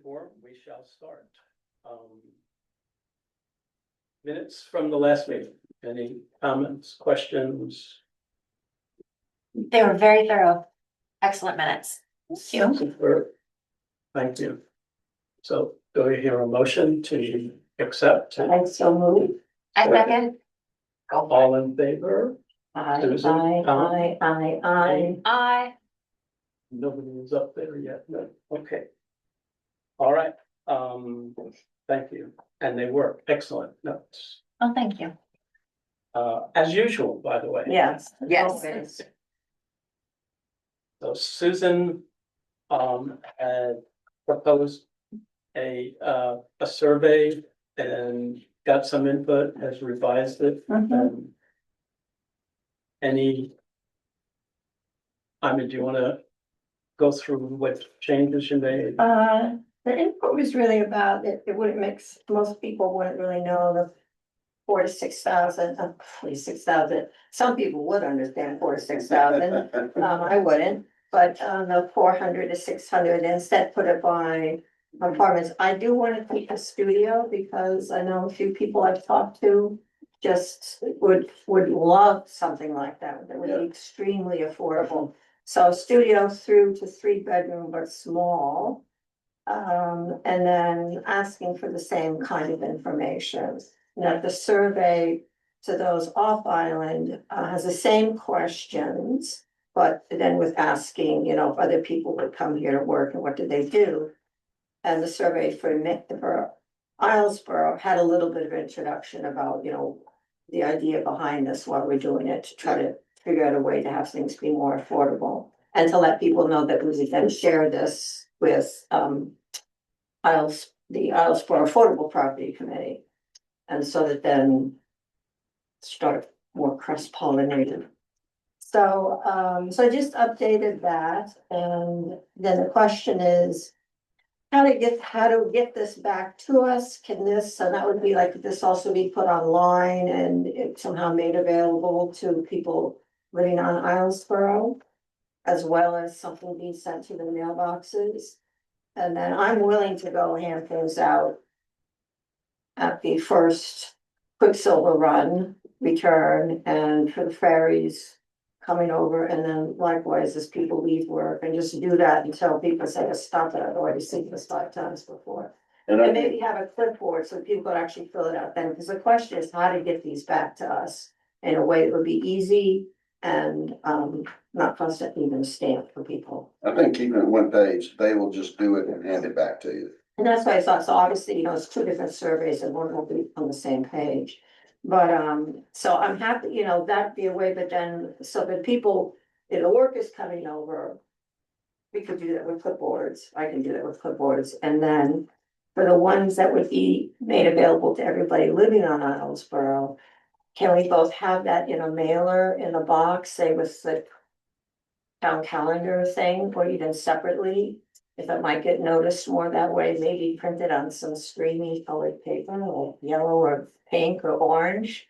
or we shall start. Minutes from the last meeting. Any comments, questions? They were very thorough. Excellent minutes. Super. Thank you. So do I hear a motion to accept? I so move. I second. Go for it. All in favor? Aye, Susan, aye, Tom? aye, aye, aye. Aye. Nobody is up there yet. No, okay. All right, thank you. And they were excellent notes. Oh, thank you. As usual, by the way. Yes. Yes. always. So Susan, had proposed a survey and got some input, has revised it. Mhm. Do you wanna go through what changes you made? The input was really about it, it wouldn't mix, most people wouldn't really know the 4 to 6,000, 6,000. Some people would understand 4 to 6,000, I wouldn't, but the 400 to 600, instead put it by apartments. I do want to keep a studio because I know a few people I've talked to just would love something like that, that would be extremely affordable. So studio through to 3 bedroom, but small. And then asking for the same kind of information. Now, the survey to those off island has the same questions. But then with asking, you know, if other people would come here to work and what do they do? And the survey for Islesboro had a little bit of introduction about, you know, the idea behind this, why we're doing it, to try to figure out a way to have things be more affordable. And to let people know that we can share this with the Islesboro Affordable Property Committee. And so that then start more cross-pollinated. So I just updated that, and then the question is how to get this back to us. Can this, so that would be like, this also be put online and it somehow made available to people living on Islesboro, as well as something being sent to the mailboxes. And then I'm willing to go hand those out at the first Quicksilver run return and for the ferries coming over, and then likewise as people leave work, and just do that until people say to stop it. I've already seen this 5 times before. And maybe have a clipboard so people could actually fill it out then, because the question is how to get these back to us in a way that would be easy and not constantly even stamp for people. I think keeping it one page, they will just do it and hand it back to you. And that's why I thought, so obviously, you know, it's 2 different surveys and one will be on the same page. But so I'm happy, you know, that'd be a way, but then, so that people, if the work is coming over. We could do that with clipboards, I can do that with clipboards, and then for the ones that would be made available to everybody living on Islesboro. Can we both have that in a mailer in a box, say with the town calendar thing, or even separately? If it might get noticed more that way, maybe print it on some streamy colored paper, like yellow or pink or orange.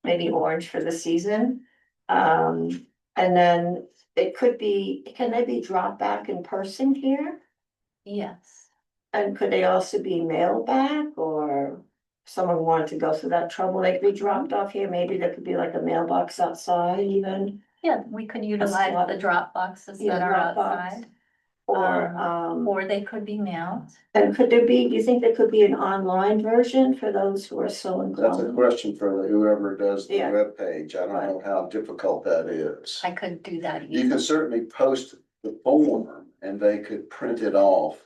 Maybe orange for the season. And then it could be, can they be dropped back in person here? Yes. And could they also be mailed back, or someone wanted to go through that trouble, they could be dropped off here, maybe there could be like a mailbox outside even. Yeah, we could utilize slot. the drop boxes Yeah, that are Dropbox. outside, Or they could be mailed. and could there be, do you think there could be an online version for those who are so That's a inclined? question for whoever does the Yeah. webpage. I don't know how difficult that is. I could do that You easily. could certainly post the form and they could print it off.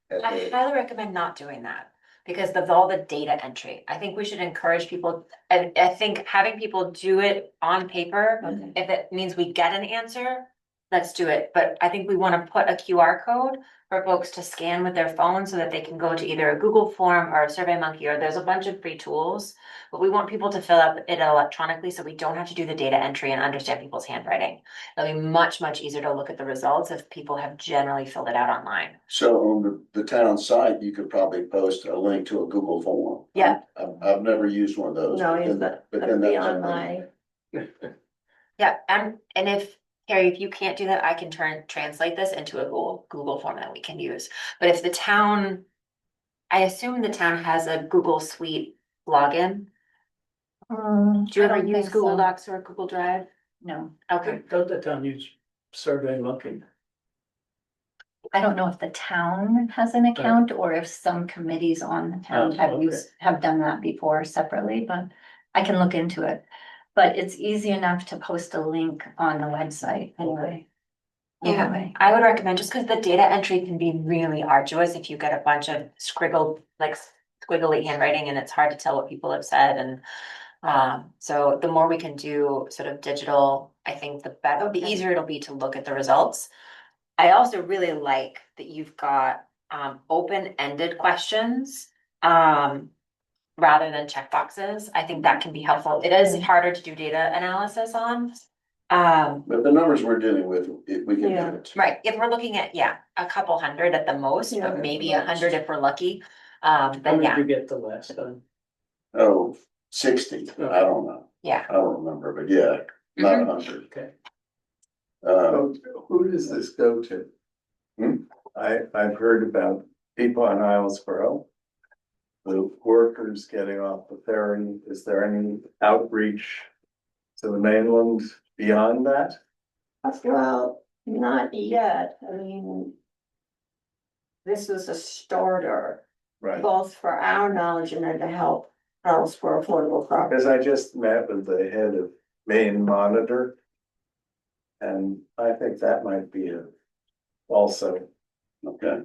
at I the- highly recommend not doing that because of all the data entry. I think we should encourage people, and I think having people do it on paper, Okay. if it means we get an answer, let's do it. But I think we want to put a QR code for folks to scan with their phone so that they can go to either a Google form or a SurveyMonkey, or there's a bunch of free tools. But we want people to fill out it electronically so we don't have to do the data entry and understand people's handwriting. It'll be much, much easier to look at the results if people have generally filled it out online. So on the town site, you could probably post a link to a Google form. Yeah. I've never used one of those. No, but you then- got, but that'd then be that's online. Yeah, and if, Carrie, if you can't do that, I can translate this into a Google form that we can use. But if the town I assume the town has a Google Suite login. Do you I ever don't use think Google so. Docs or Google Drive? No, Okay, Don't the town use Survey Monkey? I don't know if the town has an account or if some committees on the town Oh, have okay. have done that before separately, but I can look into it. But it's easy enough to post a link on the website anyway. yeah, Anyway. I would recommend, just because the data entry can be really arduous if you get a bunch of scribbled, like squiggly handwriting and it's hard to tell what people have said and. So the more we can do sort of digital, I think the better, the Okay. easier it'll be to look at the results. I also really like that you've got open-ended questions rather than checkboxes. I think that can be helpful. It is harder to do data analysis on. But the numbers we're dealing with, we can Yeah. do it. Right, if we're looking at, yeah, a couple hundred at the most, Yeah. but maybe 100 if we're lucky. How Then many yeah, did you get the last time? Oh, 60, I don't know, yeah. I don't remember, but yeah, not 100. Okay. Who does this go to? Hmm? I've heard about people on Islesboro. The workers getting off the ferry, is there any outreach to the mainland beyond that? Well, not yet, I mean. This is a starter, Right, both for our knowledge and then to help else for affordable property. because I just met with the head of Maine Monitor. And I think that might be a also Okay,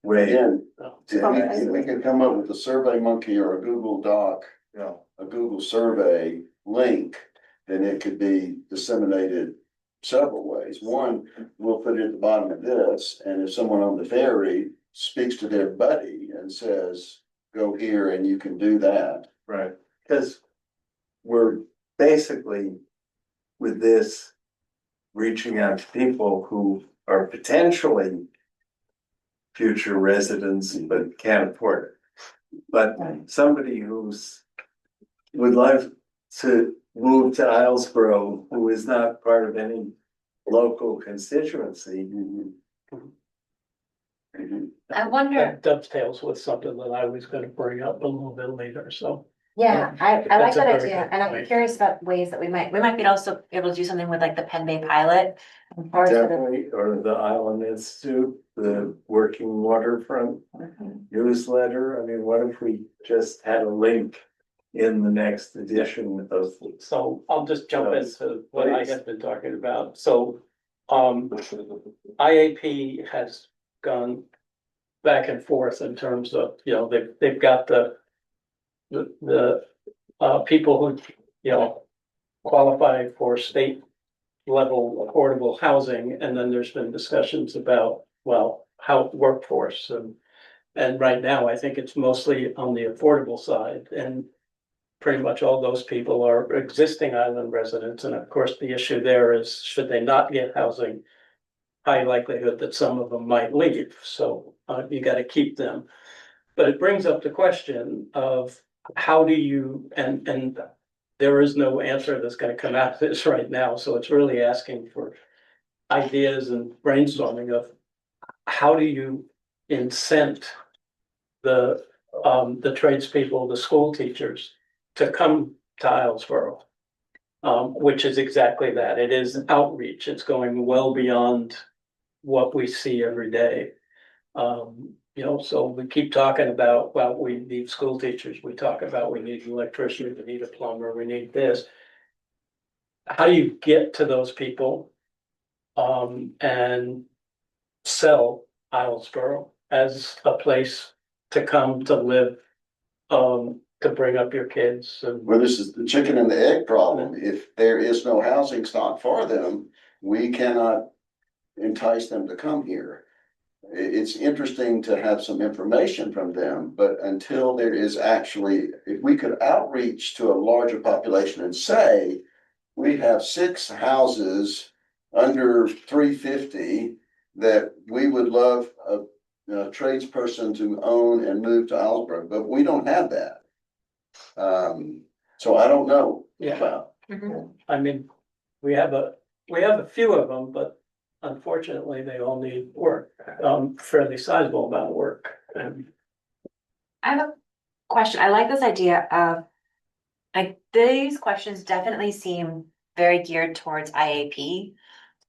way, again, Oh, if we could come up with a Survey Monkey or a Google Doc, you know, a Google survey link, then it could be disseminated several ways. One, we'll put it at the bottom of this, and if someone on the ferry speaks to their buddy and says, go here and you can do that. right, because we're basically with this reaching out to people who are potentially future residents but can't afford it. But somebody who's would love to move to Islesboro, who is not part of any local constituency. I wonder, That dovetails with something that I was gonna bring up a little bit later, so. yeah, I like That's a that very idea, good and I'm point. curious about ways that we might be also able to do something with like the Penn Bay pilot. Or sort of, Definitely, or the Island Institute, the Working Waterfront newsletter. I mean, what if we just had a link in the next edition of So I'll just jump into what I have been talking about. So, IAP has gone back and forth in terms of, they've got the people who, qualify for state level affordable housing, and then there's been discussions about, well, how workforce and right now, I think it's mostly on the affordable side, and pretty much all those people are existing island residents, and of course, the issue there is, should they not get housing, high likelihood that some of them might leave, so you gotta keep them. But it brings up the question of how do you, and there is no answer that's gonna come out of this right now, so it's really asking for ideas and brainstorming of how do you incent the tradespeople, the school teachers to come to Islesboro. Which is exactly that. It is outreach. It's going well beyond what we see every day. So we keep talking about, well, we need school teachers. We talk about, we need an electrician, we need a plumber, we need this. How do you get to those people? And sell Islesboro as a place to come to live, to bring up your kids and. Well, this is the chicken and the egg problem. If there is no housing stock for them, we cannot entice them to come here. It's interesting to have some information from them, but until there is actually, if we could outreach to a larger population and say, we have 6 houses under 350 that we would love a tradesperson to own and move to Islesboro, but we don't have that. So I don't know. Yeah. Well, I mean, we have a few of them, but unfortunately, they all need work, fairly sizable amount of work. And I have a question. I like this idea of, like, these questions definitely seem very geared towards IAP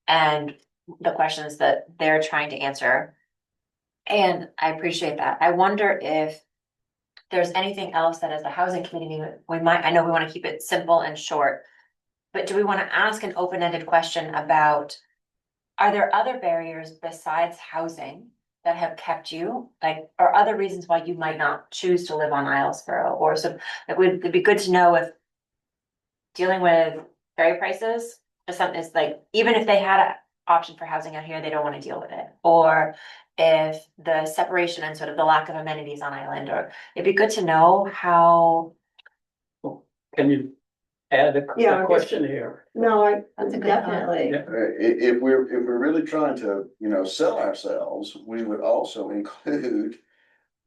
and the questions that they're trying to answer. And I appreciate that. I wonder if there's anything else that as a housing committee, we might, I know we want to keep it simple and short. But do we want to ask an open-ended question about, are there other barriers besides housing that have kept you, like, or other reasons why you might not choose to live on Islesboro? Or so, like, it'd be good to know if dealing with ferry prices or something is like, even if they had an option for housing out here, they don't want to deal with it. Or if the separation and sort of the lack of amenities on island, or it'd be good to know how. Can you add a Yeah, I guess- question here? No, That's a good thought. definitely. Yeah. If we're really trying to, sell ourselves, we would also include.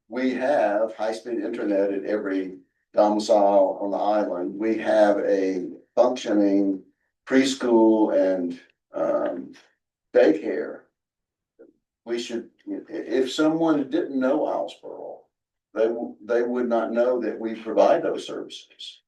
We have high-speed internet at every domicile on the island. We have a functioning preschool and daycare. We should, if someone didn't know Islesboro, they would not know that we provide those services.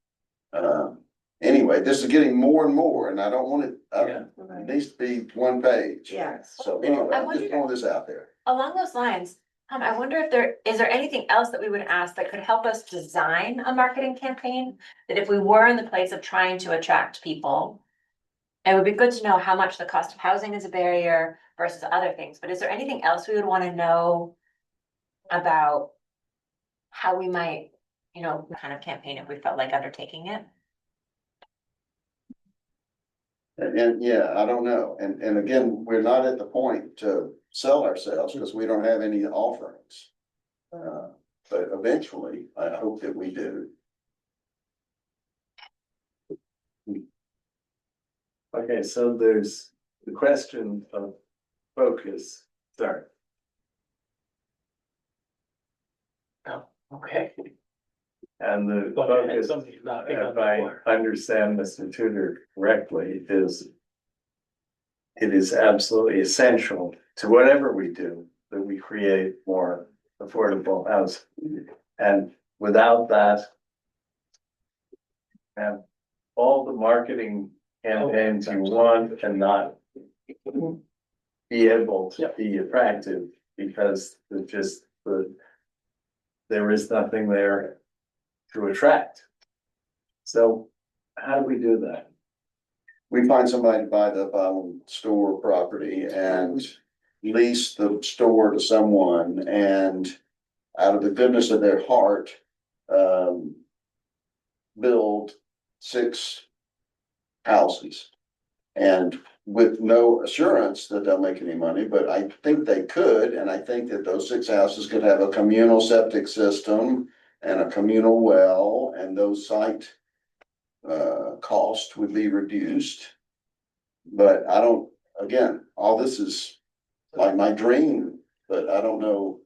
Anyway, this is getting more and more, and I don't want it, Yeah. it needs to be one page. Yes. So anyway, I I'm just wonder- throwing this out there. Along those lines, I wonder if is there anything else that we would ask that could help us design a marketing campaign? That if we were in the place of trying to attract people, it would be good to know how much the cost of housing is a barrier versus other things. But is there anything else we would want to know about how we might, kind of campaign if we felt like undertaking it? And yeah, I don't know. And again, we're not at the point to sell ourselves because we don't have any offerings. But eventually, I hope that we do. Okay, so there's the question of focus, sorry. Okay. And the Go ahead, focus, somebody's knocking on if the I door. understand Mr. Tudor correctly, is it is absolutely essential to whatever we do that we create more affordable housing. And without that, have all the marketing campaigns you want and not be able to be attractive because there is nothing there to attract. So how do we do that? We find somebody to buy the store property and lease the store to someone and out of the goodness of their heart, build 6 houses. And with no assurance that they'll make any money, but I think they could, and I think that those 6 houses could have a communal septic system and a communal well, and those site cost would be reduced. But I don't, again, all this is like my dream, but I don't know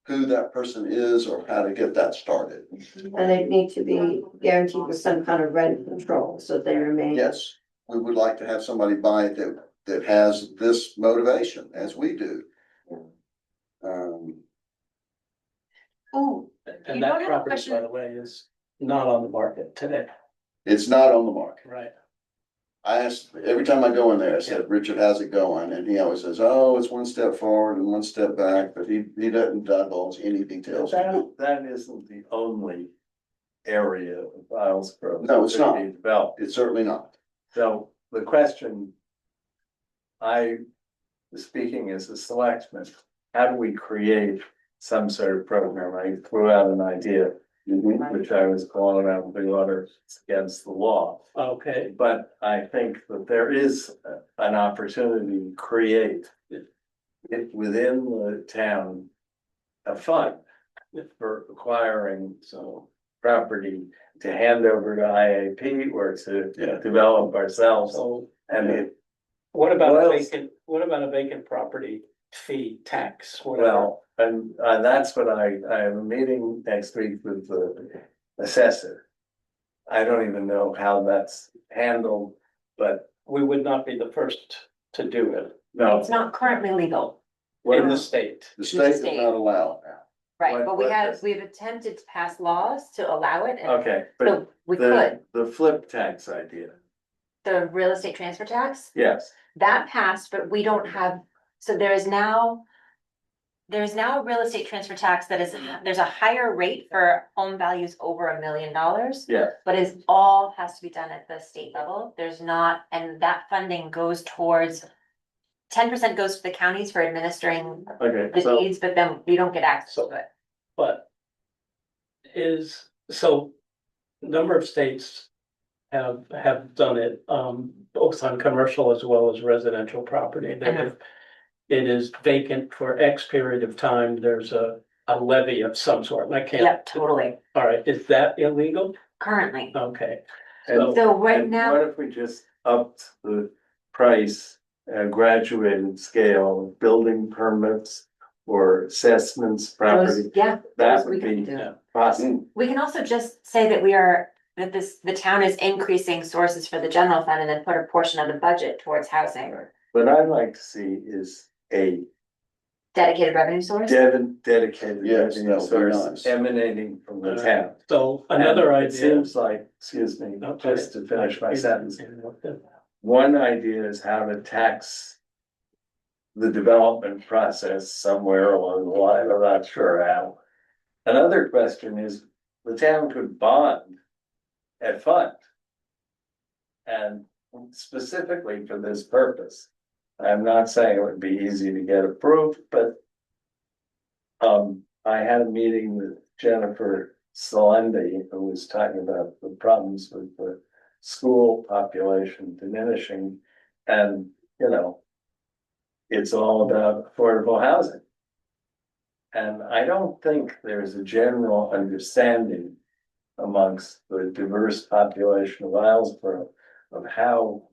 who that person is or how to get that started. And they need to be guaranteed with some kind of rent control, so they remain. Yes, we would like to have somebody buy it that has this motivation as we do. Ooh, you And don't that have a property, question? by the way, is not on the market today, It's not on the market. right? I asked, every time I go in there, I said, Richard, how's it going? And he always says, oh, it's one step forward and one step back, but he doesn't divulge any details. That isn't the only area of Islesboro. No, it's that not. could be developed. It's certainly not. So the question, speaking as a selectman, how do we create some sort of program? I threw out an idea, which I was calling out the order against the law. Okay, But I think that there is an opportunity to create it within the town a fund for acquiring so, property to hand over to IAP or to Yeah. develop ourselves. so And it, what about What a else? vacant, property fee tax, whatever? well, and that's what I have a meeting next week with the assessor. I don't even know how that's handled, but We would not be the first to do it no. It's not currently legal. in the state. The state does not allow it now. Right, but what does- we've attempted to pass laws to allow it, and Okay, but so we could, the flip tax idea, the real estate transfer tax, yes, that passed, but we don't have, so there is now. There's now a real estate transfer tax that is, there's a higher rate for home values over $1 million. yeah, But it's all has to be done at the state level, there's not, and that funding goes towards. 10% goes to the counties for administering okay, the so, deeds, but then we don't get access to it. But so, a number of states have done it, both on commercial as well as residential property. That Mhm. if it is vacant for X period of time, there's a levy of some sort, and I can't. Yep, totally, All right, is that illegal? currently. Okay, and, So right and now, what if we just upped the price, graduated scale, of building permits or assessments, property, those, yeah, that those we would can be do. possible. We can also just say that the town is increasing sources for the general fund and then put a portion of the budget towards housing. What I'd like to see is a Dedicated revenue source. dedicated Yes, revenue that would be source nice. emanating from the town. so another And it idea. seems like, excuse me, Okay. just to finish my sentence, one idea is how to tax the development process somewhere along the line, I'm not sure how. Another question is, the town could bond a fund. And specifically for this purpose. I'm not saying it would be easy to get approved, but I had a meeting with Jennifer Selendi, who was talking about the problems with the school population diminishing. And, you know, it's all about affordable housing. And I don't think there's a general understanding amongst the diverse population of Islesboro of how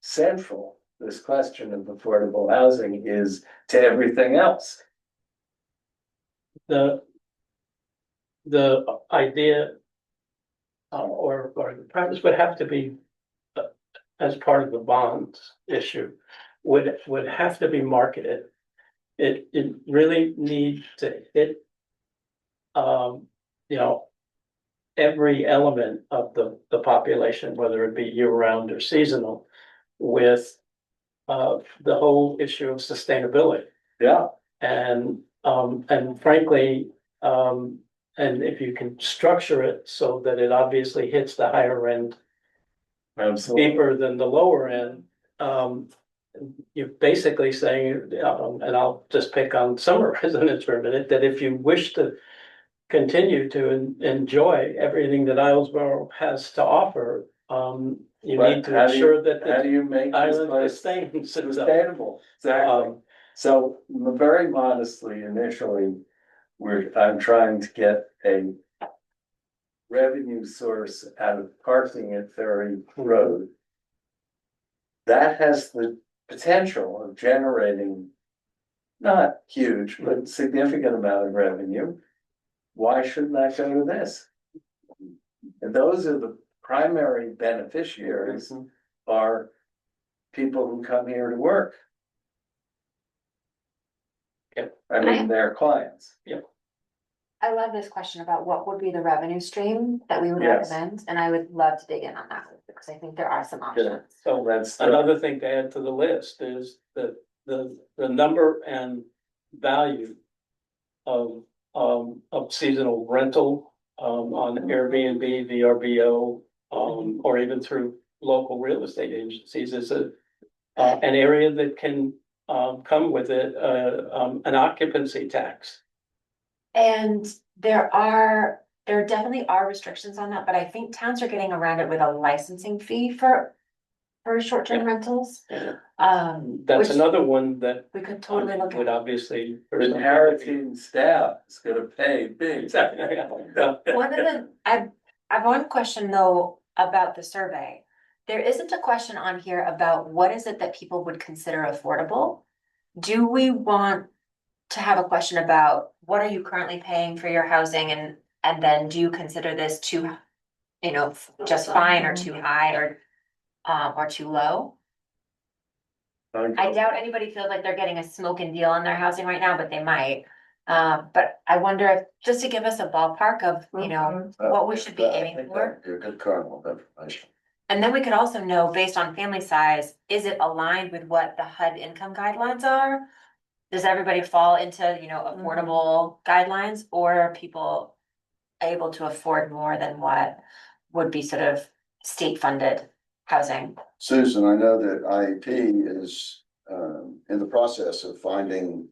central this question of affordable housing is to everything else. The idea, or the premise would have to be, as part of the bonds issue, would have to be marketed. It really needs to hit, you know, every element of the population, whether it be year-round or seasonal, with the whole issue of sustainability. Yeah, And frankly, and if you can structure it so that it obviously hits the higher end absolutely. deeper than the lower end, you're basically saying, and I'll just pick on summer residents for a minute, that if you wish to continue to enjoy everything that Islesboro has to offer, you But need to how do you- ensure that How the do you make this island place sustains itself. sustainable? Exactly. So very modestly initially, I'm trying to get a revenue source out of parking at Ferry Road. That has the potential of generating not huge, but significant amount of revenue. Why shouldn't that go to this? And those are the primary beneficiaries are people who come here to work. Yep. I mean, their clients. I love this question about what would be the revenue stream that we would Yes. recommend, and I would love to dig in on that, because I think there are some options. So That's another thing to add to the list is the number and value of seasonal rental, on Airbnb, VRBO, or even through local real estate agencies is an area that can, come with it, an occupancy tax. And there definitely are restrictions on that, but I think towns are getting around it with a licensing fee for short-term Yeah. rentals. Yeah. Which That's another one that we could totally look would at. obviously. the Harrington staff is gonna pay big. Exactly. One of the, I have one question though about the survey. There isn't a question on here about what is it that people would consider affordable? Do we want to have a question about what are you currently paying for your housing, and then do you consider this too, just fine or too high or too low? I doubt anybody feels like they're getting a smoking deal on their housing right now, but they might. But I wonder if, just to give us a ballpark of, you know, what we should be I aiming think for. that would be a good kernel of information. And then we could also know, based on family size, is it aligned with what the HUD income guidelines are? Does everybody fall into, you know, affordable guidelines, or are people able to afford more than what would be sort of state funded housing? Susan, I know that IEP is in the process of finding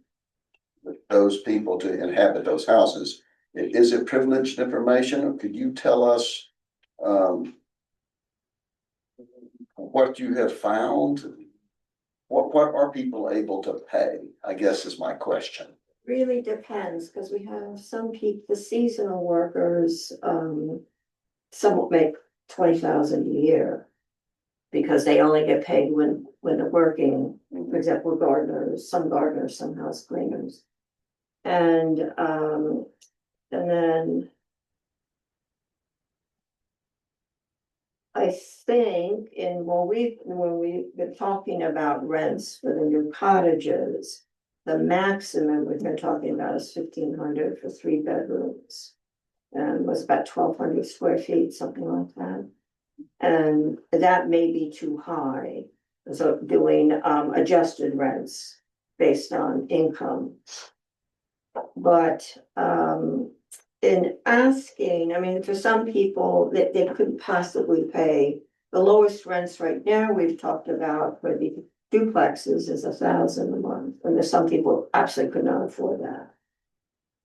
those people to inhabit those houses. Is it privileged information, or could you tell us what you have found? What are people able to pay, I guess is my question. Really depends, because we have some people, the seasonal workers, some will make 20,000 a year. Because they only get paid when they're working, for example, gardeners, some house cleaners. And then. I think when we've been talking about rents for the new cottages. The maximum we've been talking about is 1,500 for 3 bedrooms. And was about 1,200 square feet, something like that. And that may be too high, so doing adjusted rents based on income. But in asking, I mean, for some people that they couldn't possibly pay the lowest rents right now, we've talked about for the duplexes is 1,000 a month, and there's some people who absolutely could not afford that.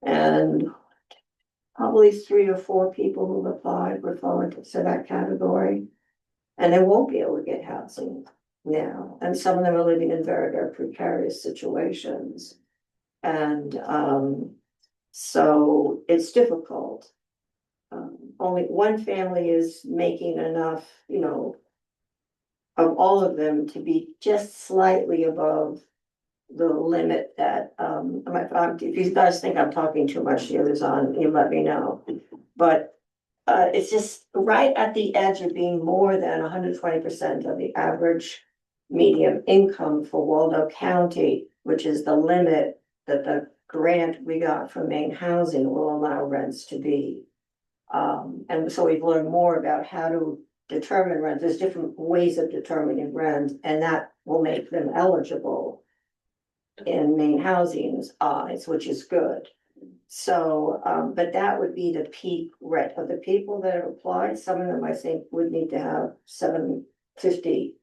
And probably 3 or 4 people who applied were falling into that category. And they won't be able to get housing now, and some of them are living in very, very precarious situations. And so it's difficult. Only one family is making enough, you know, of all of them to be just slightly above the limit that, if you guys think I'm talking too much, the others on, you let me know. But it's just right at the edge of being more than 120% of the average median income for Waldo County, which is the limit that the grant we got from Maine Housing will allow rents to be. And so we've learned more about how to determine rent. There's different ways of determining rent, and that will make them eligible in Maine Housing's eyes, which is good. So, but that would be the peak rent of the people that have applied. Some of them, I think, would need to have $750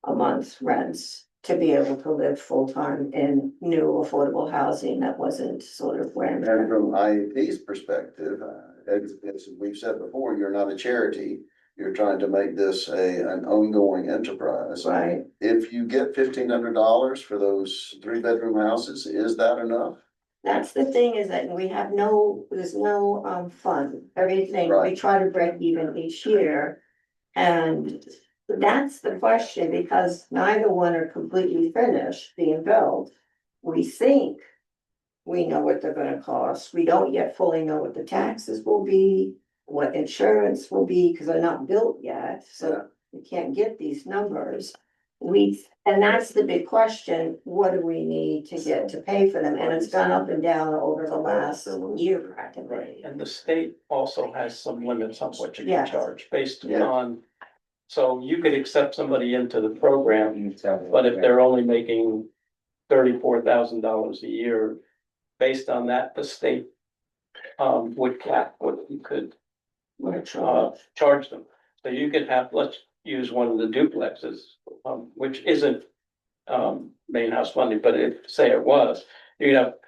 a month rents to be able to live full-time in new affordable housing that wasn't sort of And rent. from IEP's perspective, as we've said before, you're not a charity. You're trying to make this an ongoing enterprise. Right. If you get $1,500 for those 3-bedroom houses, is that enough? That's the thing, is that there's no fund, everything, we Right. try to break even each year. And that's the question, because neither one are completely finished being built. We think we know what they're gonna cost, we don't yet fully know what the taxes will be, what insurance will be, because they're not built yet, so we can't get these numbers. And that's the big question, what do we need to get to pay for them? And it's gone up and down over the last year practically. And the state also has some limits on what you can Yes. charge based Yeah. on. So you could accept somebody into the program, but if they're only making $34,000 a year, based on that, the state would cap what you could charge them. So you could have, let's use one of the duplexes, which isn't main house funding, but if, say it was, you'd have,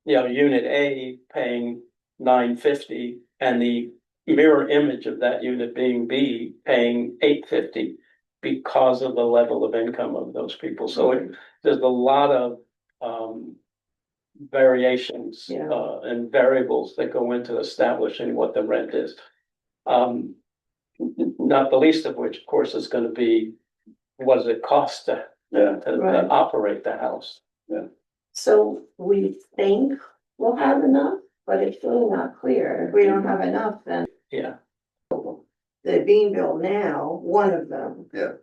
you know, unit A paying $950 and the mirror image of that unit being B paying $850 because of the level of income of those people. So there's a lot of variations Yeah. and variables that go into establishing what the rent is. Not the least of which, of course, is gonna be, what does it cost to Right. operate the house? So we think we'll have enough, but it's really not clear. If we don't have enough, then Yeah, they're being built now, one of them. Yeah.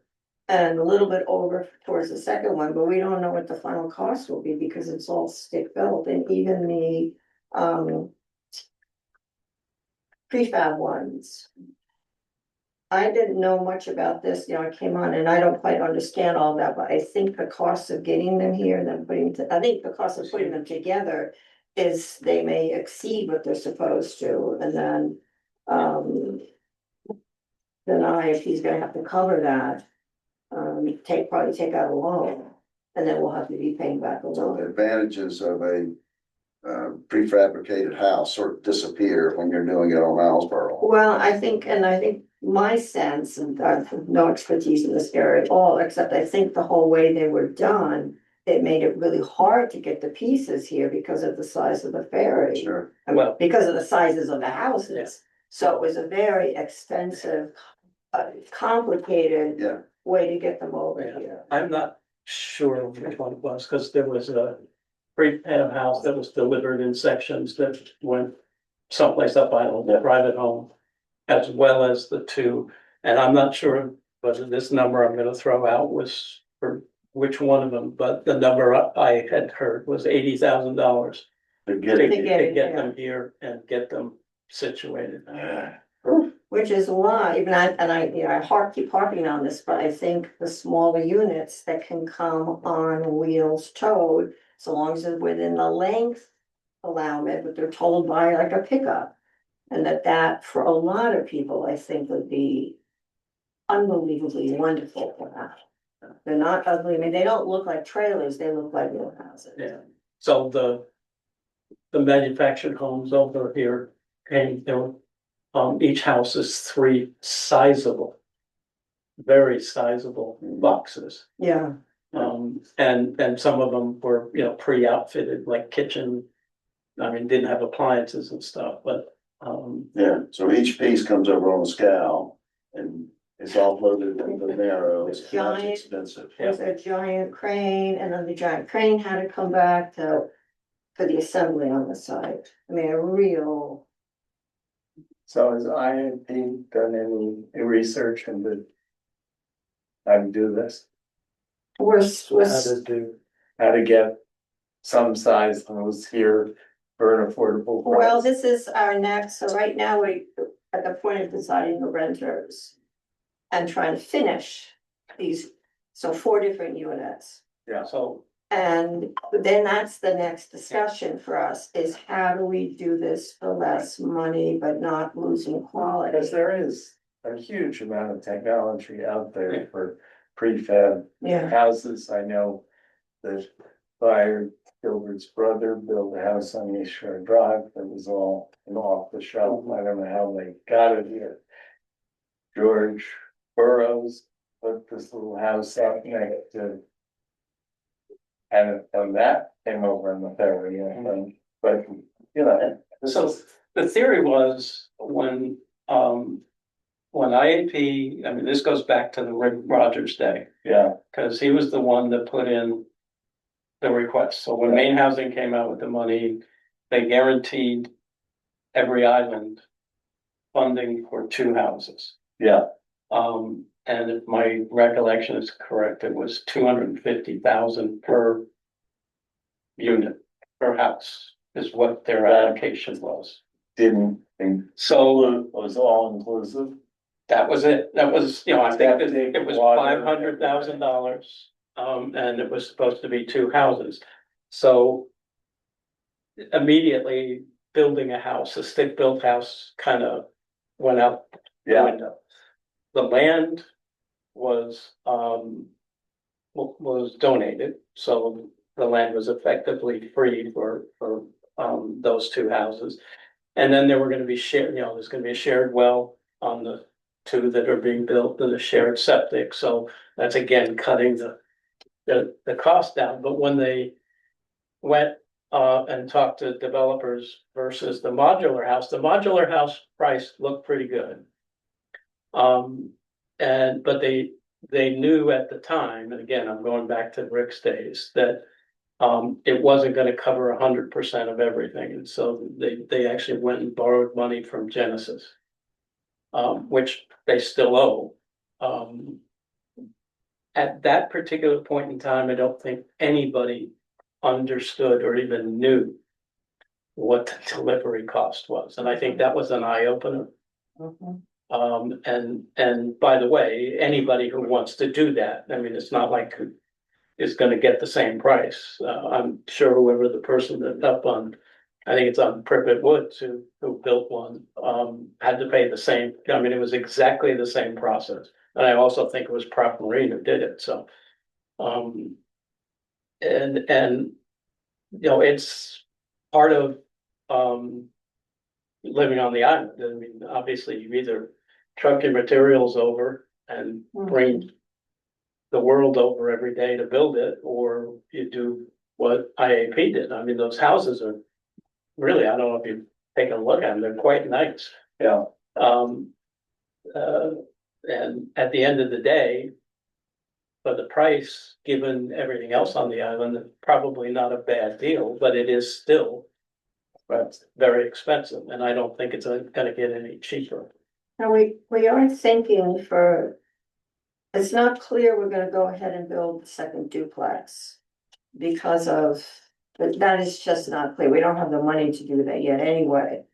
and a little bit over towards the second one, but we don't know what the final cost will be because it's all stick built and even the, prefab ones. I didn't know much about this, you know, I came on and I don't quite understand all that, but I think the cost of getting them here and then I think the cost of putting them together is they may exceed what they're supposed to, and then, if he's gonna have to cover that, probably take out a loan, and then we'll have to be paying back a The loan. advantages of a prefabricated house sort of disappear when you're doing it on Islesboro. Well, I think my sense, and I have no expertise in this area at all, except I think the whole way they were done, it made it really hard to get the pieces here because of the size of the ferry. Sure. I mean, Well- because of the sizes of the houses. Yeah. So it was a very expensive, complicated Yeah, way to get them over Yeah. here. I'm not sure which one it was, because there was a prefab house that was delivered in sections that went someplace up island, a private home, as well as the two, and I'm not sure whether this number I'm gonna throw out was for which one of them, but the number I had heard was $80,000 to get to it. get them here and get them situated. Which is why, even you know, keep harping on this, but I think the smaller units that can come on wheels towed, so long as it's within the length allowance, but they're told by like a pickup. And that for a lot of people, I think would be unbelievably wonderful for that. They're not ugly, I mean, they don't look like trailers, they look like real houses. Yeah, so the manufactured homes over here came, there were, each house is 3 sizable, very sizable boxes. Yeah, And some of them were, you know, pre-outfitted, like kitchen. I mean, didn't have appliances and stuff, but, Yeah, so each piece comes over on a scow and it's all loaded into the narrow, it's much Giant. expensive. there's a giant crane, and then the giant crane had to come back for the assembly on the site. I mean, a real, So has INP done any research into how to do this? we're, How to get some size house here for an affordable well, price? this is our next, so right now we at the point of deciding the renters. And trying to finish these, so 4 different units. so, And then that's the next discussion for us, is how do we do this for less money, but not losing quality? Because there is a huge amount of technology out there for prefab Yeah, houses. I know that Buyer Gilbert's brother built a house on East Shore Drive that was all an off the shelf. I don't know how they got it here. George Burroughs put this little house up next to. And that came over in the ferry, I think, but, you know. this so is- the theory was when IAP, I mean, this goes back to the Rick Rogers day. Yeah, Cause he was the one that put in the request. So when Maine Housing came out with the money, they guaranteed every island funding for 2 houses. yeah, And if my recollection is correct, it was 250,000 per unit, per house, is what their allocation was. didn't think So it was all inclusive. that was it. That was, you know, I think that Septic, it was water, $500,000. And it was supposed to be 2 houses. So immediately building a house, a stick-built house, kind of went out the Yeah, window. The land was donated, so the land was effectively free for those 2 houses. And then there were gonna be shared, you know, there's gonna be a shared well on the 2 that are being built, and a shared septic, so that's again cutting the cost down. But when they went and talked to developers versus the modular house price looked pretty good. But they knew at the time, and again, I'm going back to Rick's days, that it wasn't gonna cover 100% of everything, and so they actually went and borrowed money from Genesis. Which they still owe. at that particular point in time, I don't think anybody understood or even knew what the delivery cost was, and I think that was an eye opener. And by the way, anybody who wants to do that, I mean, it's not like is gonna get the same price. I'm sure whoever the person that up on, I think it's on Privet Woods who built one, had to pay the same, I mean, it was exactly the same process. And I also think it was Prop Marine who did it, so. And, you know, it's part of, living on the island. I mean, obviously you either truck your materials over and bring the world over every day to build it, or you do what IAP did. I mean, those houses are really, I don't know if you've taken a look at them, they're quite nice. Yeah. And at the end of the day, for the price, given everything else on the island, it's probably not a bad deal, but it is still very expensive, and I don't think it's gonna get any cheaper. Now, we are thinking for, it's not clear we're gonna go ahead and build the second duplex. Because of, but that is just not clear. We don't have the money to do that yet anyway.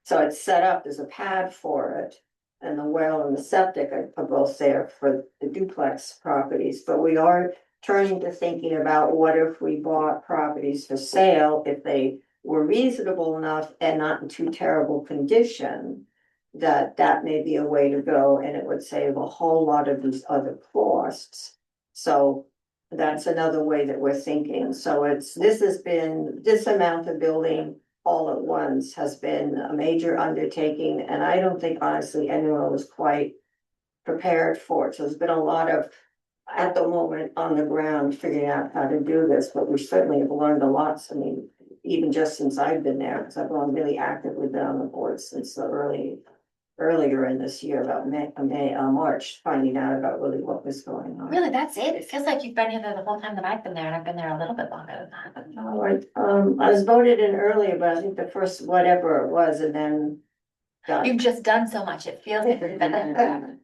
So it's set up, there's a pad for it. And the well and the septic are both there for the duplex properties, but we are turning to thinking about what if we bought properties for sale, if they were reasonable enough and not in too terrible condition. That may be a way to go, and it would save a whole lot of these other costs. So that's another way that we're thinking. So this has been, this amount of building all at once has been a major undertaking, and I don't think honestly anyone was quite prepared for it. So there's been a lot of, at the moment, on the ground figuring out how to do this, but we certainly have learned a lot. I mean, even just since I've been there, because I've really actively been on the board since the earlier in this year, about March, finding out about really what was going on. Really, that's it? It feels like you've been here the whole time that I've been there, and I've been there a little bit longer than that. No, I was voted in earlier, but I think the first whatever it was, and then. You've just done so much, it feels like you've been there forever.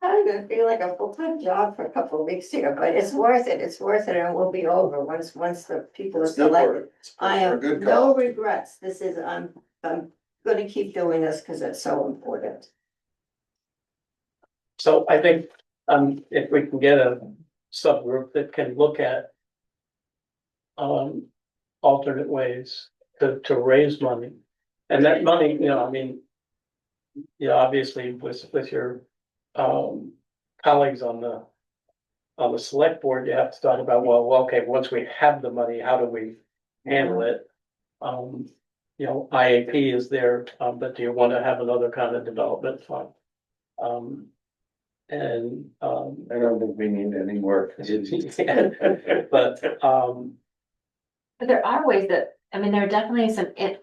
I'm gonna feel like a full-time job for a couple of weeks here, but it's worth it, and we'll be over once the people are It's good selected. work. It's I for a have good no cause. regrets, I'm gonna keep doing this because it's so important. So I think, if we can get a subgroup that can look at. Alternate ways to raise money. And that money, you know, I mean. You know, obviously with your, colleagues on the select board, you have to talk about, well, okay, once we have the money, how do we handle it? You know, IAP is there, but do you want to have another kind of development fund? And, I don't think we need any more. but, But there are ways that, I mean, there are definitely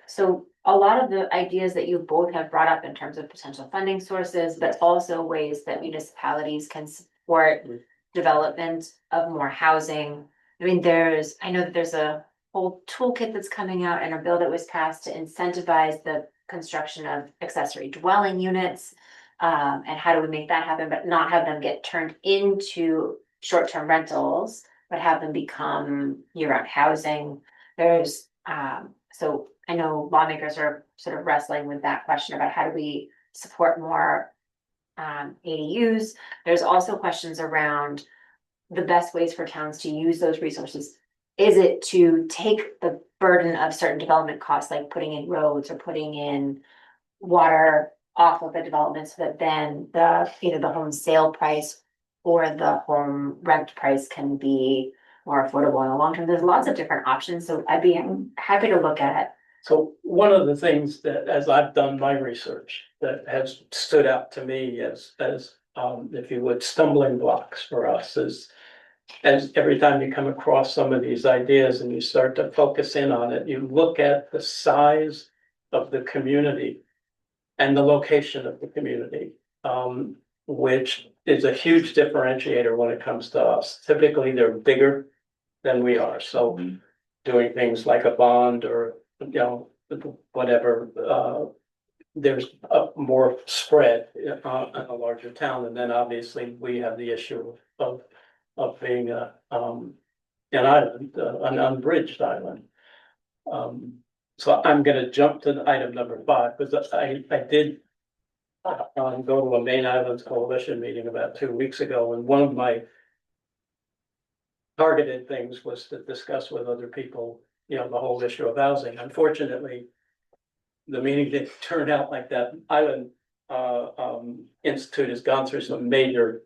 so a lot of the ideas that you both have brought up in terms of potential funding sources, but also ways that municipalities can support development of more housing. I mean, I know that there's a whole toolkit that's coming out and a bill that was passed to incentivize the construction of accessory dwelling units. And how do we make that happen, but not have them get turned into short-term rentals, but have them become year-round housing. There's, so I know lawmakers are sort of wrestling with that question about how do we support more ADUs. There's also questions around the best ways for towns to use those resources. Is it to take the burden of certain development costs, like putting in roads or putting in water off of the development, so that then either the home sale price or the home rent price can be more affordable in the long term? There's lots of different options, so I'd be happy to look at it. so one of the things that, as I've done my research, that has stood out to me as, if you would, stumbling blocks for us is. As every time you come across some of these ideas and you start to focus in on it, you look at the size of the community. And the location of the community, which is a huge differentiator when it comes to us. Typically, they're bigger than we are, so doing things like a bond or, you know, whatever, there's a more spread in a larger town, and then obviously we have the issue of being an island, an unbridged island. So I'm gonna jump to item number 5, because I did go to a Maine Islands Coalition meeting about 2 weeks ago, and one of my targeted things was to discuss with other people, the whole issue of housing. Unfortunately, the meeting didn't turn out like that. Island Institute has gone through some major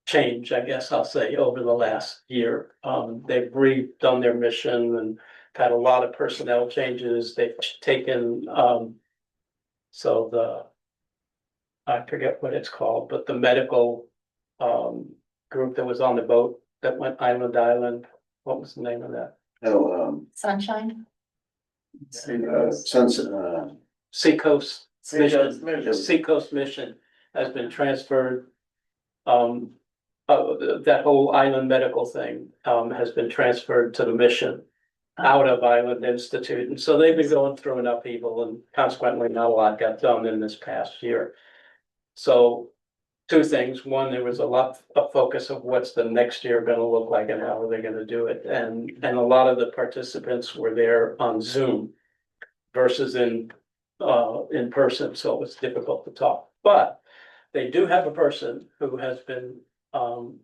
change, I guess I'll say, over the last year. They've redone their mission and had a lot of personnel changes. They've taken, so I forget what it's called, but the medical group that was on the boat that went island to island, what was the name of that? Oh, Sunshine? Sunset, Seacoast Seacoast Mission. Mission. The Seacoast Mission has been transferred. That whole island medical thing has been transferred to the mission out of Island Institute. And so they've been going through an upheaval, and consequently not a lot got done in this past year. So 2 things. One, there was a lot of focus of what's the next year gonna look like and how are they gonna do it. And a lot of the participants were there on Zoom versus in person, so it was difficult to talk. But they do have a person who has been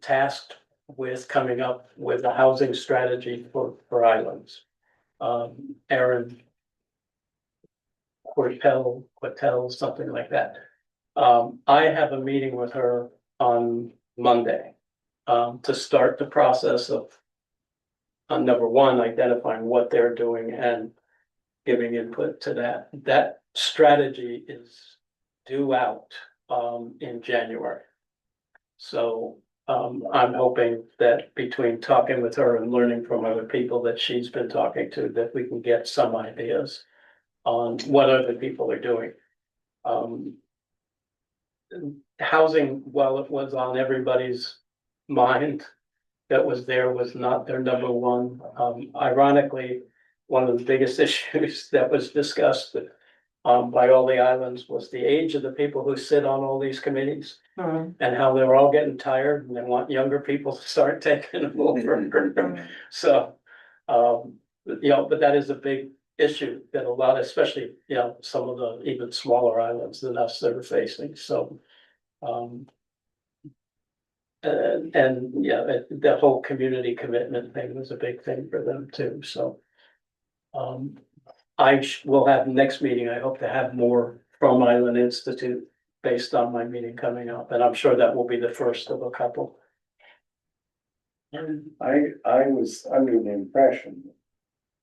tasked with coming up with a housing strategy for islands. Erin Quatel, something like that. I have a meeting with her on Monday to start the process of number 1, identifying what they're doing and giving input to that. That strategy is due out in January. So I'm hoping that between talking with her and learning from other people that she's been talking to, that we can get some ideas on what other people are doing. Housing, while it was on everybody's mind that was there, was not their number 1. Ironically, one of the biggest issues that was discussed by all the islands was the age of the people who sit on all these committees. And how they're all getting tired and they want younger people to start taking them over. So, but that is a big issue that a lot, especially, some of the even smaller islands than us that are facing, so. And yeah, the whole community commitment thing was a big thing for them too, so. I will have next meeting, I hope to have more from Island Institute based on my meeting coming up, and I'm sure that will be the first of a couple. I was under the impression that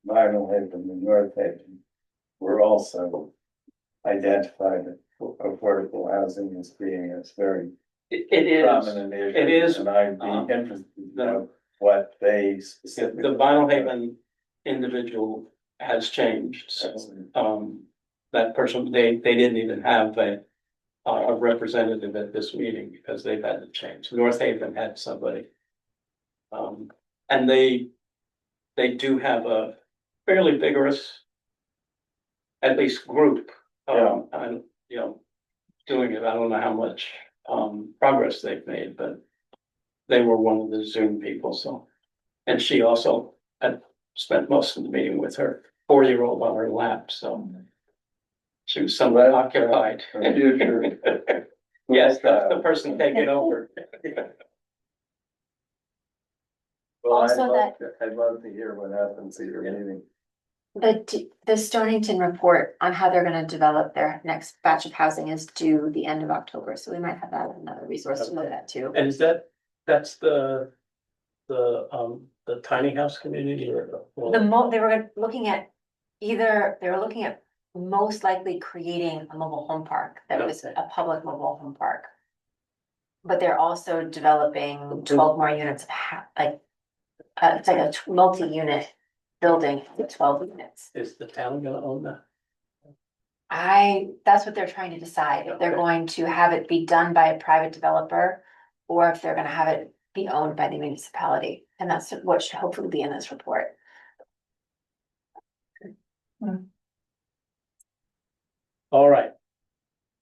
Vinyl Haven and North Haven were also identified affordable housing as being a very It is, prominent issue. it is, And I'd be interested to know what they specifically. the Vinyl Haven individual has changed, so, that person, they didn't even have a representative at this meeting because they've had to change. North Haven had somebody. And they do have a fairly vigorous, at least group, and, doing it. I don't know how much, progress they've made, but they were one of the Zoom people, so. And she also had spent most of the meeting with her 4-year-old on her lap, so. She was somewhat occupied. Her future. Yes, that's the person taking over. Well, Also I'd love to hear what happens at your meeting. The Stonington report on how they're gonna develop their next batch of housing is due the end of October, so we might have that as another resource to look at too. And that's the tiny house community or? They were looking at most likely creating a mobile home park that was a public mobile home park. But they're also developing 12 more units of it's like a multi-unit building with 12 units. Is the town gonna own that? That's what they're trying to decide, if they're going to have it be done by a private developer or if they're gonna have it be owned by the municipality. And that's what should hopefully be in this report. All right.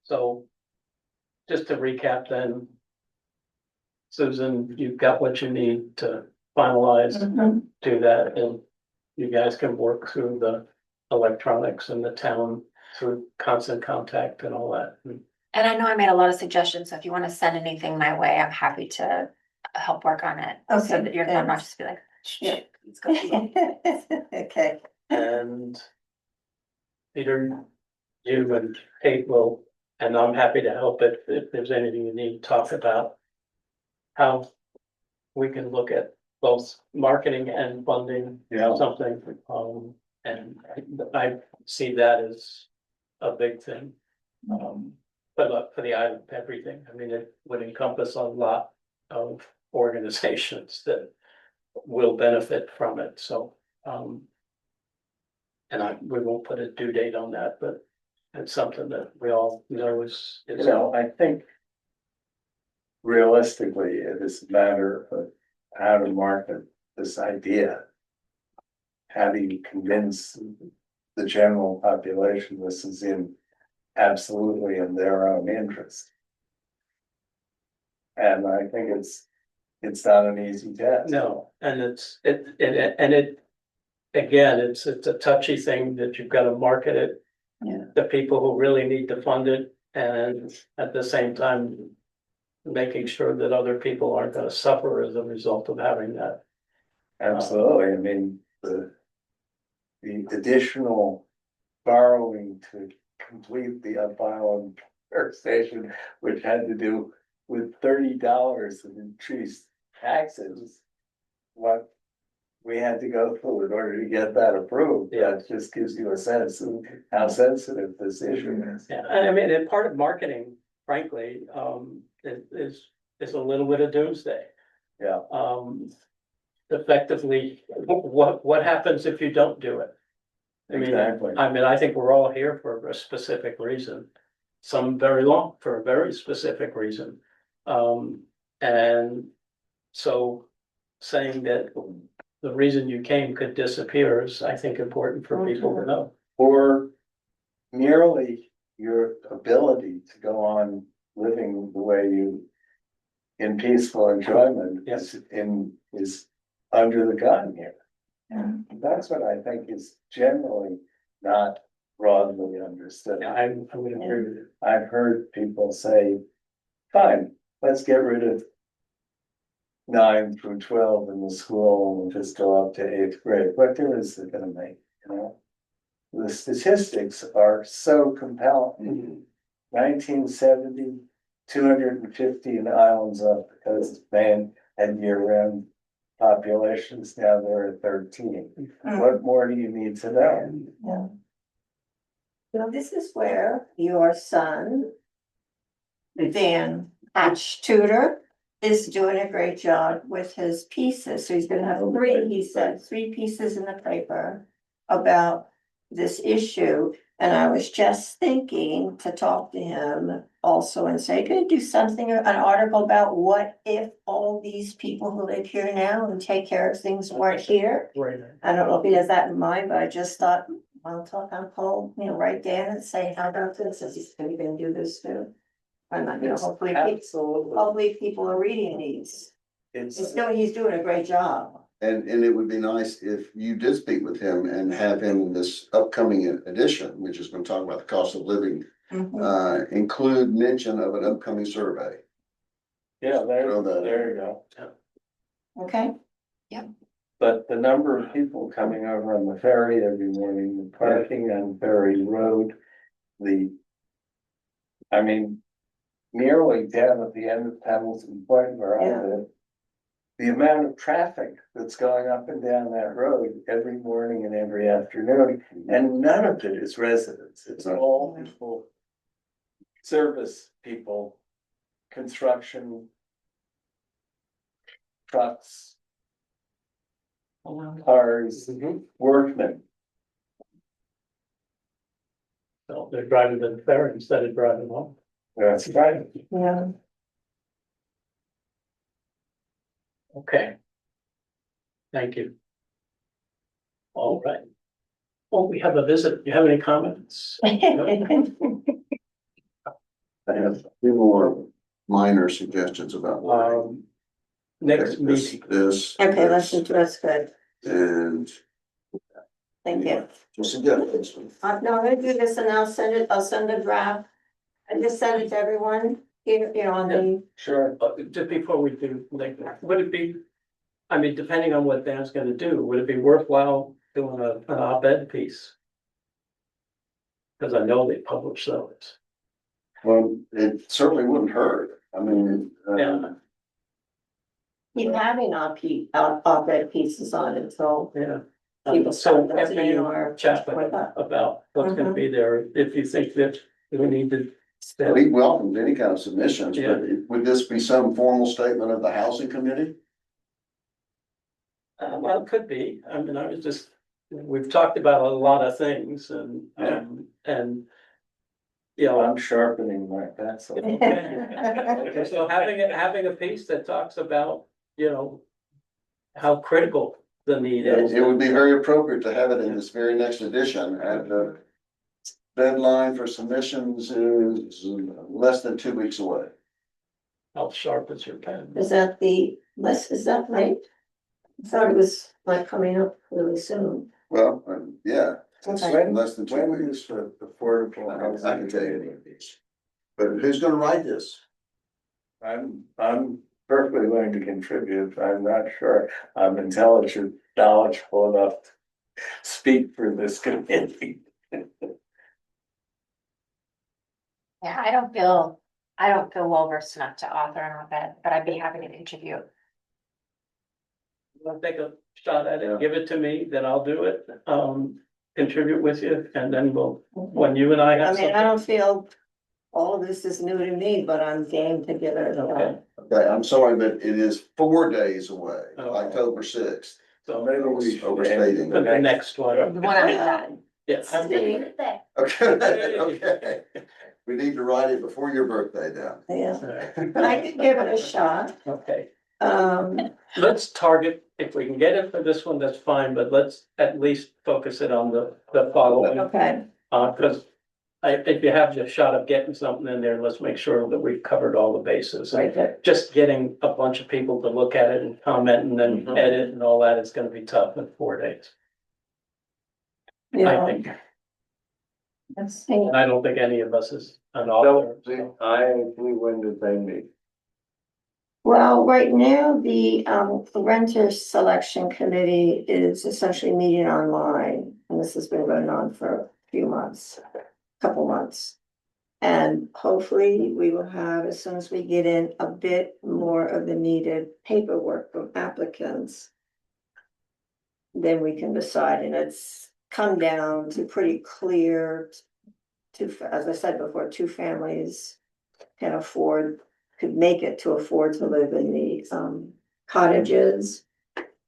So just to recap then. Susan, you've got what you need to finalize, Mhm. do that, and you guys can work through the electronics and the town through constant contact and all that. And I know I made a lot of suggestions, so if you wanna send anything my way, I'm happy to help work on it. So Okay, that you're not thanks. just be like, Yeah. let's go. Okay. And Peter, you and Kate will, and I'm happy to help if there's anything you need to talk about. How we can look at both marketing and funding Yeah. something, and I see that as a big thing. But look, for the item, everything, I mean, it would encompass a lot of organizations that will benefit from it, so, and we won't put a due date on that, but it's something that we all know is. You know, I think realistically, it is a matter of how to market this idea. How do you convince the general population this is absolutely in their own interest? And I think it's not an easy task. No, and again, it's a touchy thing that you've got to market it. Yeah. The people who really need to fund it, and at the same time, making sure that other people aren't gonna suffer as a result of having that. Absolutely, I mean, the additional borrowing to complete the Up Island Air Station, which had to do with $30 of increased taxes. What we had to go through in order to get that approved, that just gives you a sense of how sensitive this issue is. Yeah, I mean, and part of marketing, frankly, is a little bit of doomsday. Yeah. Effectively, what happens if you don't do it? Exactly. I think we're all here for a specific reason, some very long, for a very specific reason. And so saying that the reason you came could disappear is, I think, important for people to know. Or merely your ability to go on living the way you in peaceful enjoyment Yes. is under the gun here. Yeah. That's what I think is generally not broadly understood. I would agree with you. I've heard people say, fine, let's get rid of 9 through 12 in the school and just go up to 8th grade. What difference is it gonna make, you know? The statistics are so compelling. 1970, 215 islands up because man and year-round populations, now they're at 13. What more do you need to know? Yeah. So this is where your son, Dan Hatch Tutor, is doing a great job with his pieces. So he's gonna have three, he said, 3 pieces in the paper about this issue. And I was just thinking to talk to him also and say, could you do something, an article about what if all these people who live here now and take care of things weren't here? Right. I don't know if he has that in mind, but I just thought, I'll talk on Paul, write down and say, how about this, is he gonna do this too? And hopefully, Absolutely. hopefully people are reading these. It's, He's doing a great job. And it would be nice if you did speak with him and have him in this upcoming edition, which is gonna talk about the cost of living. Include mention of an upcoming survey. yeah, Throw that in. there you go. Okay, But the number of people coming over on the ferry every morning, the parking on Ferry Road, I mean, nearly down at the end of Hamilton Point where I Yeah. live. The amount of traffic that's going up and down that road every morning and every afternoon, and none of it is residents, it's all people. Service people, construction. Trucks, cars, workmen. So they're driving to the fair instead of driving home. That's right. yeah. Okay. Thank you. All right. Oh, we have a visit. You have any comments? I have a few more minor suggestions about wording. next meeting. This. Okay, this, that's good. And Thank you. just a difference. No, I'm gonna do this and I'll send a draft. I just send it to everyone, you know, on the, Sure. Just before we do, like, would it be, I mean, depending on what Dan's gonna do, would it be worthwhile doing an op-ed piece? Cause I know they publish those. Well, it certainly wouldn't hurt. I mean, Yeah. keep having op-ed pieces on it, so. Yeah. People So start after listening you or chat like that. about what's gonna be there, if you think that we need to. we welcome any kind of submissions, Yeah. but would this be some formal statement of the housing committee? Well, it could be, I mean, I was just, we've talked about a lot of things and. You know, I'm sharpening my pencil. okay, so having a piece that talks about, you know. How critical the need is. It would be very appropriate to have it in this very next edition, and the deadline for submissions is less than 2 weeks away. How sharp is your pen? Is that the list, is that right? I thought it was like coming up really soon. Well, yeah, it's Okay. less than 2 When weeks. is the affordable I housing? can tell you any of these. But who's gonna write this? I'm perfectly willing to contribute. I'm not sure I'm intelligent, knowledgeable enough to speak for this committee. Yeah, I don't feel well versed enough to author an op-ed, but I'd be happy to contribute. Wanna take a shot at Yeah. it, give it to me, then I'll do it, contribute with you, and then when you and I I have mean, I something. don't feel all of this is new to me, but I'm game to give it a Okay. shot. Okay, I'm sorry, but it is 4 days away, Oh. October 6th. So, Maybe we should Overstating. but the next one, The one after that. yeah. Okay, okay. We need to write it before your birthday now. Yeah, Alright, but I could give it a shot. okay, Um, let's target, if we can get it for this one, that's fine, but let's at least focus it on the following. okay, Cause if you have the shot of getting something in there, let's make sure that we've covered all the bases. right there. Just getting a bunch of people to look at it and comment and then Mhm. edit and all that is gonna be tough in 4 days, I Yeah, think. let's see. And I don't think any of us is an author. so. When did they meet? Well, right now, the renter selection committee is essentially meeting online, and this has been going on for a few months, couple months. And hopefully, we will have, as soon as we get in a bit more of the needed paperwork from applicants, then we can decide, and it's come down to pretty clear. As I said before, 2 families can afford, could make it to afford to live in the cottages.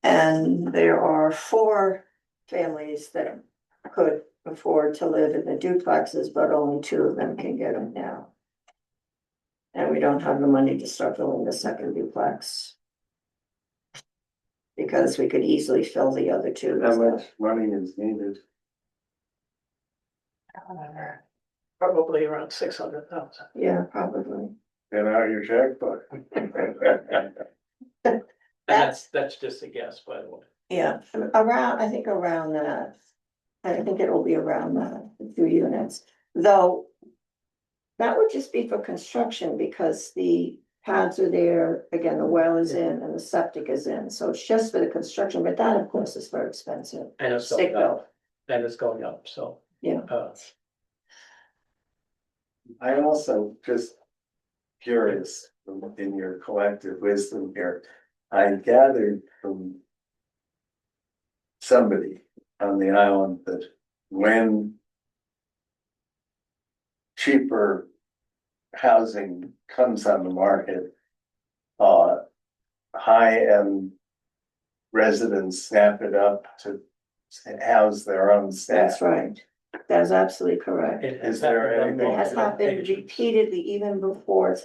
And there are 4 families that could afford to live in the duplexes, but only 2 of them can get them now. And we don't have the money to start building the second duplex. Because we could easily fill the other 2. How much money is needed? Probably around 600,000. Yeah, probably. Get out your checkbook. And that's just a guess, by the way. Yeah, around, I think around that. I think it will be around that, 2 units, though. That would just be for construction because the pads are there, again, the well is in and the septic is in, so it's just for the construction, but that of course is very expensive. And it's Stick going up, built, and it's going up, so. yeah. I also just curious in your collective wisdom here, I gathered from somebody on the island that when cheaper housing comes on the market, high-end residents snap it up to house their own staff. That's right, that's absolutely correct. It has Is there happened on It has multiple happened occasions. repeatedly, even before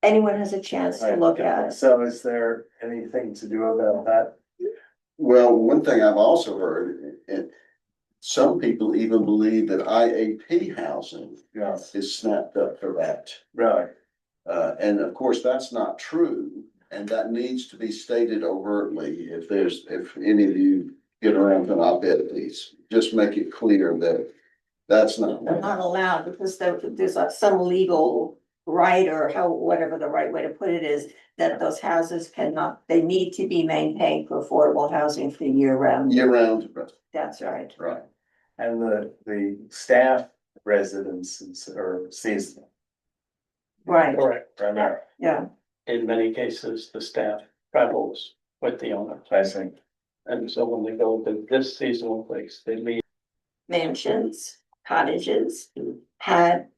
anyone has a chance to look at it. So is there anything to do about that? Well, one thing I've also heard, and some people even believe that IAP housing Yes. is snapped up for that. Right. And of course, that's not true. And that needs to be stated overtly, if any of you get around to an op-ed piece, just make it clear that that's not. They're not allowed because there's some legal right or how, whatever the right way to put it is, that those houses cannot, they need to be maintained for affordable housing for year round. Year round, That's right. right, And the staff residences are seasonal, Right, Correct. primarily, yeah. In many cases, the staff travels with the owner. I think. And so when they go to this seasonal place, they leave. Mansions, cottages had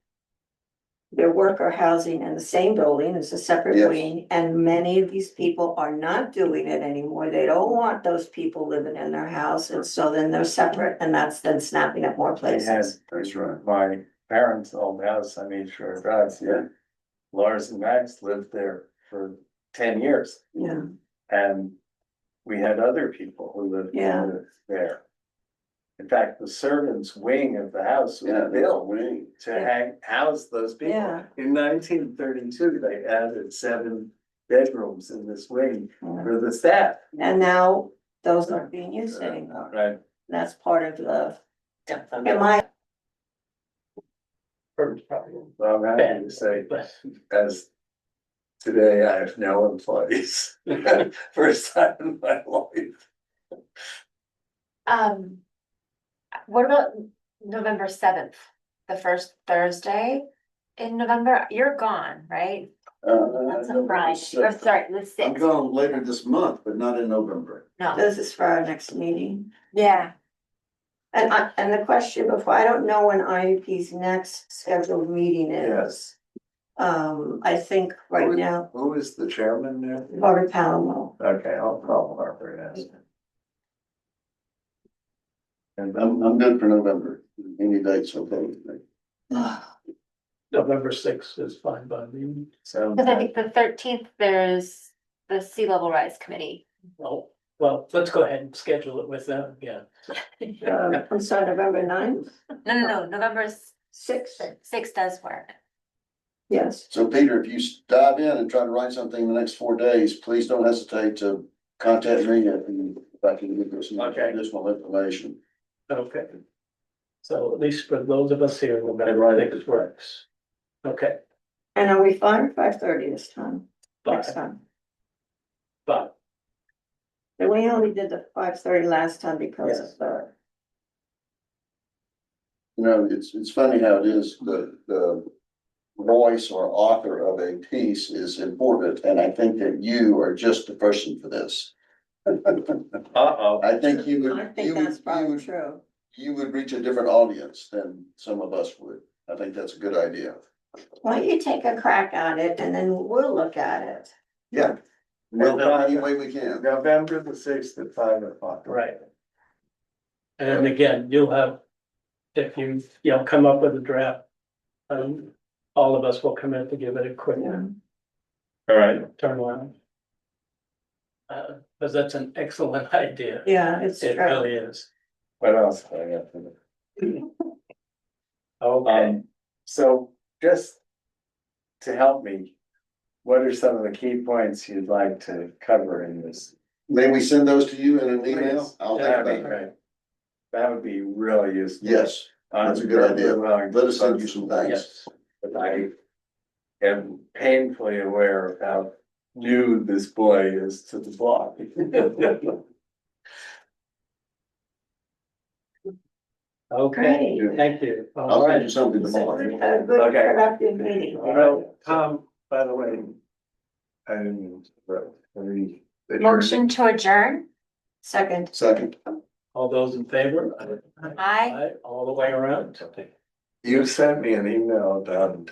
their worker housing in the same building, it's a separate Yes. wing, and many of these people are not doing it anymore. They don't want those people living in their house, and so then they're separate, and that's then snapping up more They had, places. that's right. my parents' old house on East Shore Drive, yeah. Lars and Max lived there for 10 years, Yeah, and we had other people who lived Yeah. there. In fact, the servants' wing of the house was Yeah, built wing. to house those people. Yeah. In 1932, they added 7 bedrooms in this wing yeah. for the staff. And now those aren't being used anymore. Right. That's part of the, And am I, first probably. Well, I'm happy to say, But as today, I have no employees. First time in my life. What about November 7th, the first Thursday in November? You're gone, right? That's a Friday, or sorry, the I'm 6th. going later this month, but not in November. No, this is for our next meeting. yeah, And the question before, I don't know when IUP's next scheduled meeting is. I think right now, Who is the chairman there? Barbara Palamo. Okay, I'll call Barbara and ask her. And I'm good for November, any dates okay with me. November sixth is fine by me. so. because I think the 13th, there's the Sea Level Rise Committee. Well, let's go ahead and schedule it with them, yeah. I'm sorry, November 9th, No, November 6th, 6th does work. yes. So Peter, if you dive in and try to write something in the next 4 days, please don't hesitate to contact me if I can give you some Okay. additional information. Okay. So at least for those of us here, November Right. sixth works. Okay, And are we fine at 5:30 this time, next but, time? but, And we only did the 5:30 last time because of the, You know, it's funny how it is, the voice or author of a piece is important, and I think that you are just the person for this. Uh-oh. I think you would, I think that's probably true. you would reach a different audience than some of us would. I think that's a good idea. Why don't you take a crack at it and then we'll look at it. Yeah. We'll help any way we can. November the 6th at 5 o'clock. right. And again, you'll have, if you come up with a draft, all of us will come in to give it a quick Yeah. All right. turnaround. Because that's an excellent idea. Yeah, it's It true. really is. What else do I got to do? Okay, So just to help me, what are some of the key points you'd like to cover in this? May we send those to you in an email? Please. I'll think That'd be about it. great. That would be really useful. Yes, that's a good idea. Let us send you some things. yes, But I am painfully aware of how new this boy is to the block. okay, Great. thank you. I'll All send you right, something A tomorrow. good Okay. productive meeting. Tom, by the way, I didn't, Motion to adjourn? Second. Second, all those in favor? Aye. All the way around? you sent me an email about,